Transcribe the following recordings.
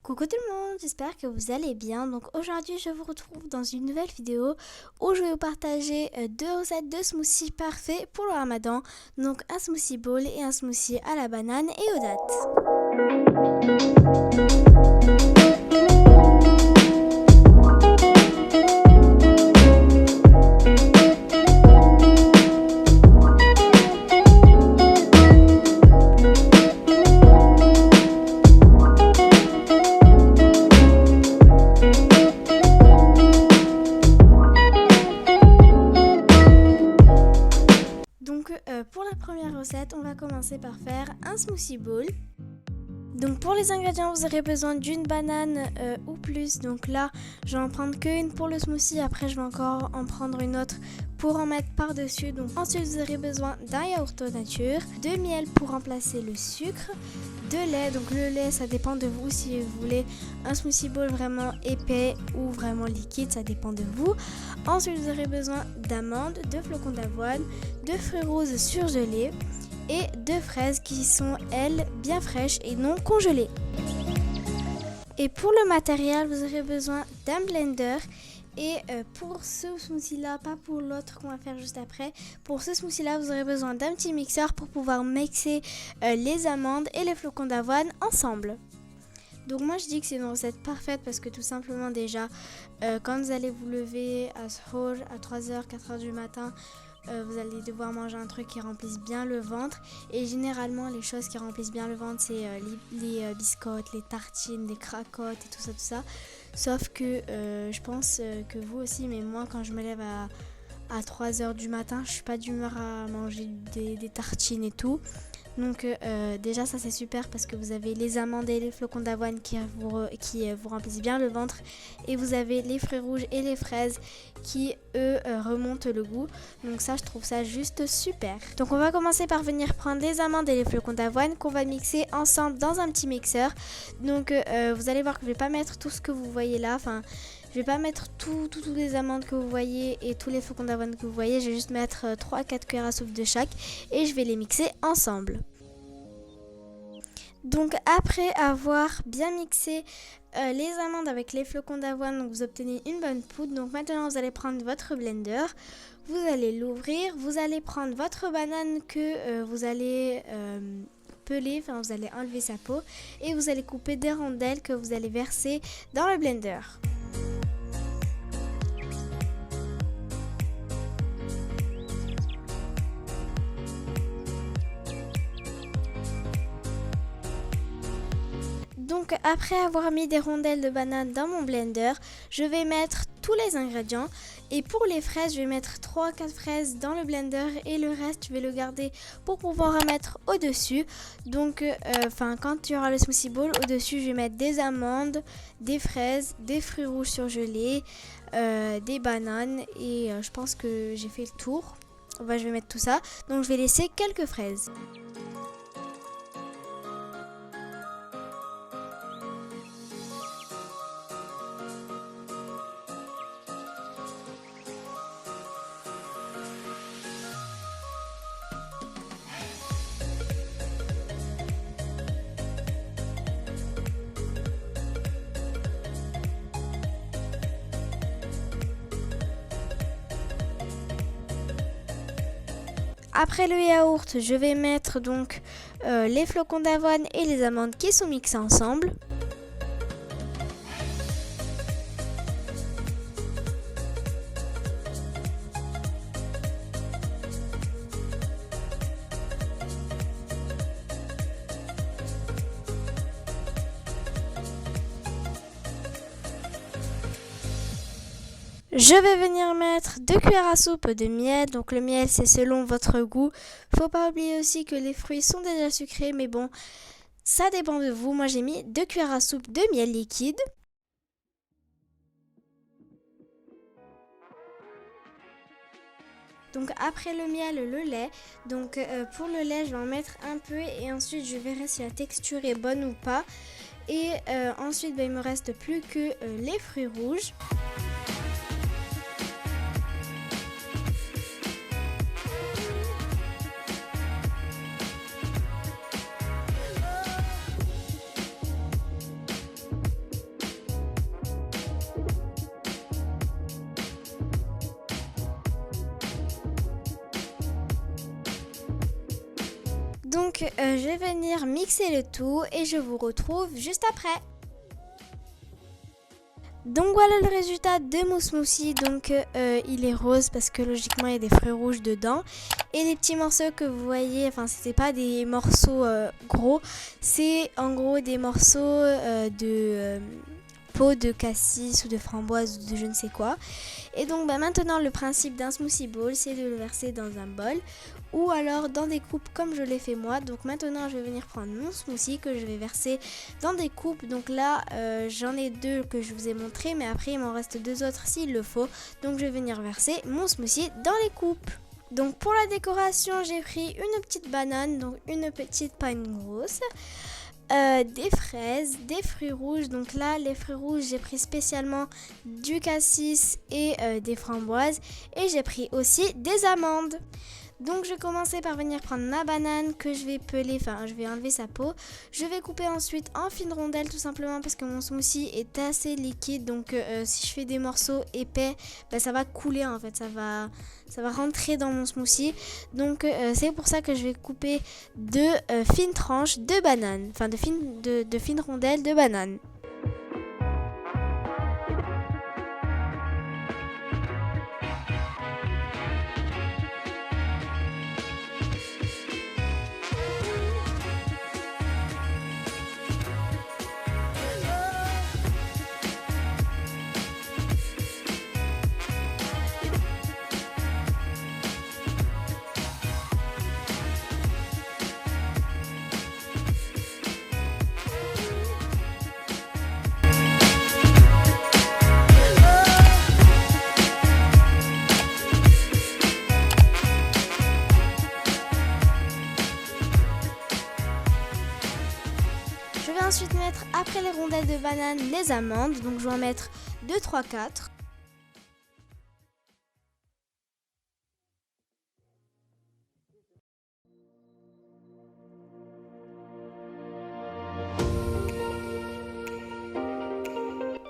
Coucou tout le monde, j'espère que vous allez bien. Donc aujourd'hui je vous retrouve dans une nouvelle vidéo où je vais vous partager deux recettes de smoothies parfaits pour le ramadan. Donc un smoothie bowl et un smoothie à la banane et aux dattes. Pour la première recette, on va commencer par faire un smoothie bowl. Donc pour les ingrédients, vous aurez besoin d'une banane ou plus. Donc là, je vais en prendre qu'une pour le smoothie. Après, je vais encore en prendre une autre pour en mettre par-dessus. Donc ensuite, vous aurez besoin d'un yaourt nature, de miel pour remplacer le sucre, de lait. Donc le lait, ça dépend de vous si vous voulez un smoothie bowl vraiment épais ou vraiment liquide, ça dépend de vous. Ensuite, vous aurez besoin d'amandes, de flocons d'avoine, de fruits roses surgelés et de fraises qui sont, elles, bien fraîches et non congelées. Et pour le matériel, vous aurez besoin d'un blender. Et pour ce smoothie-là, pas pour l'autre qu'on va faire juste après, pour ce smoothie-là, vous aurez besoin d'un petit mixeur pour pouvoir mixer les amandes et les flocons d'avoine ensemble. Donc moi je dis que c'est une recette parfaite parce que tout simplement déjà, quand vous allez vous lever à 3h, 4h du matin, vous allez devoir manger un truc qui remplisse bien le ventre. Et généralement les choses qui remplissent bien le ventre, c'est les biscottes, les tartines, les cracottes et tout ça. Sauf que je pense que vous aussi, mais moi quand je me lève à 3h du matin, je suis pas d'humeur à manger des tartines et tout. Donc déjà ça c'est super parce que vous avez les amandes et les flocons d'avoine qui vous remplissent bien le ventre. Et vous avez les fruits rouges et les fraises qui eux remontent le goût. Donc ça je trouve ça juste super. Donc on va commencer par venir prendre les amandes et les flocons d'avoine qu'on va mixer ensemble dans un petit mixeur. Donc vous allez voir que je vais pas mettre tout ce que vous voyez là. Enfin je vais pas mettre toutes les amandes que vous voyez et tous les flocons d'avoine que vous voyez. Je vais juste mettre 3-4 cuillères à soupe de chaque et je vais les mixer ensemble. Donc après avoir bien mixé les amandes avec les flocons d'avoine, donc vous obtenez une bonne poudre. Donc maintenant vous allez prendre votre blender, vous allez l'ouvrir, vous allez prendre votre banane que vous allez peler, enfin vous allez enlever sa peau et vous allez couper des rondelles que vous allez verser dans le blender. Donc après avoir mis des rondelles de banane dans mon blender, je vais mettre tous les ingrédients. Et pour les fraises, je vais mettre 3-4 fraises dans le blender et le reste, je vais le garder pour pouvoir en mettre au-dessus. Donc quand il y aura le smoothie bowl, au-dessus, je vais mettre des amandes, des fraises, des fruits rouges surgelés, des bananes et je pense que j'ai fait le tour. Je vais mettre tout ça. Donc je vais laisser quelques fraises. Après le yaourt, je vais mettre donc les flocons d'avoine et les amandes qui sont mixés ensemble. Je vais venir mettre 2 cuillères à soupe de miel. Donc le miel c'est selon votre goût. Faut pas oublier aussi que les fruits sont déjà sucrés, mais bon, ça dépend de vous. Moi j'ai mis 2 cuillères à soupe de miel liquide. Donc après le miel, le lait. Donc pour le lait, je vais en mettre un peu et ensuite je verrai si la texture est bonne ou pas. Et ensuite, il me reste plus que les fruits rouges. Donc je vais venir mixer le tout et je vous retrouve juste après. Donc voilà le résultat de mon smoothie. Donc il est rose parce que logiquement il y a des fruits rouges dedans. Et les petits morceaux que vous voyez, enfin c'était pas des morceaux gros, c'est en gros des morceaux de peau de cassis ou de framboise ou de je ne sais quoi. Et donc maintenant le principe d'un smoothie bowl, c'est de le verser dans un bol ou alors dans des coupes comme je l'ai fait moi. Donc maintenant je vais venir prendre mon smoothie que je vais verser dans des coupes. Donc là j'en ai 2 que je vous ai montré, mais après il m'en reste 2 autres s'il le faut. Donc je vais venir verser mon smoothie dans les coupes. Donc pour la décoration, j'ai pris une petite banane, donc une petite panne grosse. Des fraises, des fruits rouges. Donc là les fruits rouges j'ai pris spécialement du cassis et des framboises. Et j'ai pris aussi des amandes. Donc je vais commencer par venir prendre ma banane que je vais peler, enfin je vais enlever sa peau. Je vais couper ensuite en fines rondelles tout simplement parce que mon smoothie est assez liquide. Donc si je fais des morceaux épais, ça va couler en fait, ça va rentrer dans mon smoothie. Donc c'est pour ça que je vais couper de fines tranches de banane, enfin de fines rondelles de banane. Je vais ensuite mettre, après les rondelles de banane, les amandes. Donc je vais en mettre 2, 3, 4.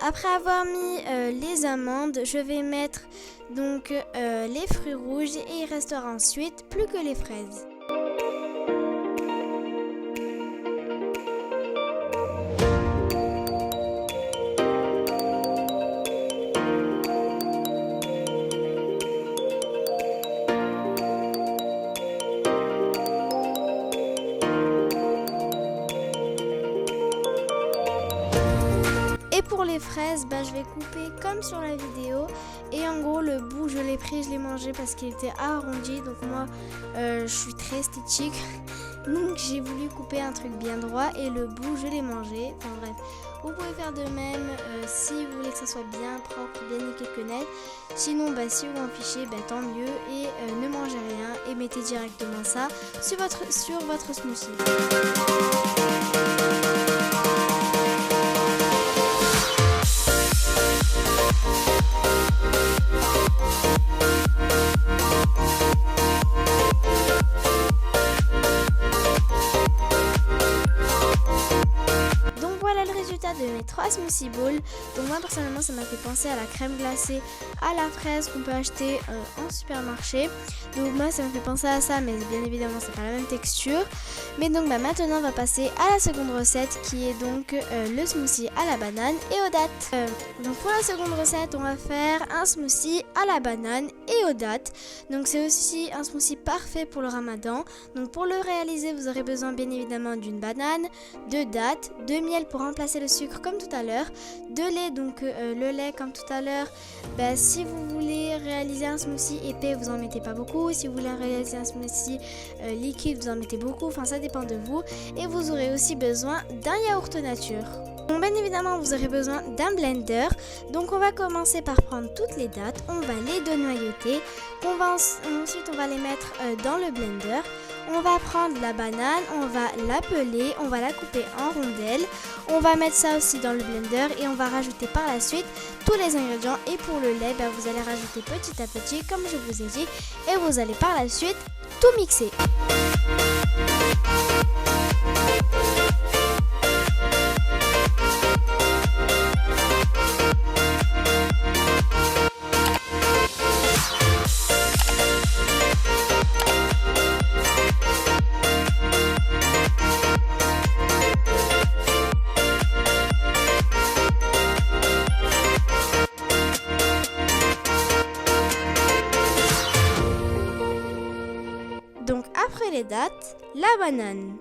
Après avoir mis les amandes, je vais mettre donc les fruits rouges et il restera ensuite plus que les fraises. Et pour les fraises, je vais couper comme sur la vidéo. Et en gros, le bout, je l'ai pris, je l'ai mangé parce qu'il était arrondi. Donc moi, je suis très esthétique. Donc j'ai voulu couper un truc bien droit. Et le bout, je l'ai mangé. Enfin bref, vous pouvez faire de même si vous voulez que ça soit bien propre, bien nickel que net. Sinon, si vous en fichez, tant mieux. Et ne mangez rien et mettez directement ça sur votre smoothie. De mes 3 smoothie bowls. Donc moi personnellement ça m'a fait penser à la crème glacée à la fraise qu'on peut acheter en supermarché. Donc moi ça m'a fait penser à ça, mais bien évidemment c'est pas la même texture. Mais donc maintenant on va passer à la seconde recette qui est donc le smoothie à la banane et aux dattes. Donc pour la seconde recette on va faire un smoothie à la banane et aux dattes. Donc c'est aussi un smoothie parfait pour le ramadan. Donc pour le réaliser vous aurez besoin bien évidemment d'une banane, de dattes, de miel pour remplacer le sucre comme tout à l'heure, de lait, donc le lait comme tout à l'heure, si vous voulez réaliser un smoothie épais vous en mettez pas beaucoup, si vous voulez réaliser un smoothie liquide vous en mettez beaucoup, enfin ça dépend de vous. Et vous aurez aussi besoin d'un yaourt nature. Donc bien évidemment vous aurez besoin d'un blender. Donc on va commencer par prendre toutes les dattes, on va les dénoyauter, ensuite on va les mettre dans le blender. On va prendre la banane, on va la peler, on va la couper en rondelles. On va mettre ça aussi dans le blender et on va rajouter par la suite tous les ingrédients. Et pour le lait, vous allez rajouter petit à petit comme je vous ai dit. Et vous allez par la suite tout mixer. dattes, la banane.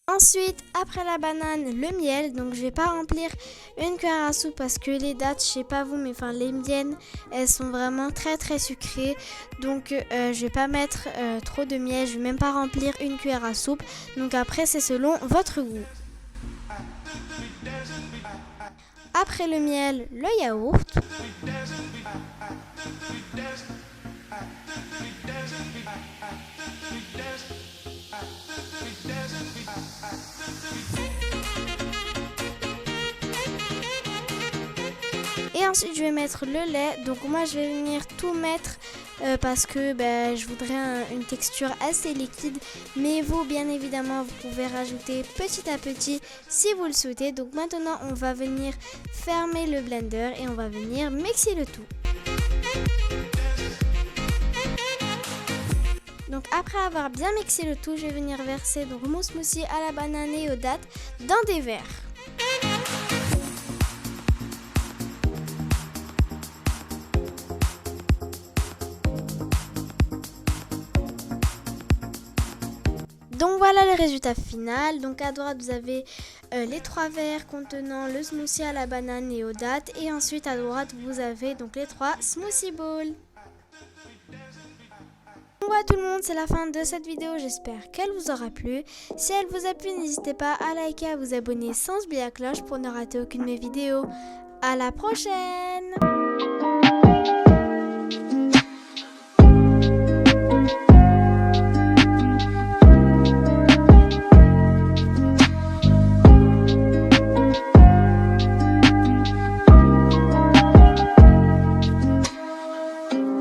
Ensuite, après la banane, le miel. Donc je vais pas remplir une cuillère à soupe parce que les dattes, je sais pas vous, mais enfin les miennes, elles sont vraiment très très sucrées. Donc je vais pas mettre trop de miel, je vais même pas remplir une cuillère à soupe. Donc après c'est selon votre goût. Après le miel, le yaourt. Et ensuite je vais mettre le lait. Donc moi je vais venir tout mettre parce que je voudrais une texture assez liquide. Mais vous bien évidemment vous pouvez rajouter petit à petit si vous le souhaitez. Donc maintenant on va venir fermer le blender et on va venir mixer le tout. Donc après avoir bien mixé le tout, je vais venir verser donc mon smoothie à la banane et aux dattes dans des verres. Donc voilà le résultat final. Donc à droite vous avez les 3 verres contenant le smoothie à la banane et aux dattes. Et ensuite à droite vous avez donc les 3 smoothie bowls. Donc voilà tout le monde, c'est la fin de cette vidéo. J'espère qu'elle vous aura plu. Si elle vous a plu, n'hésitez pas à liker, à vous abonner sans oublier la cloche pour ne rater aucune de mes vidéos. À la prochaine!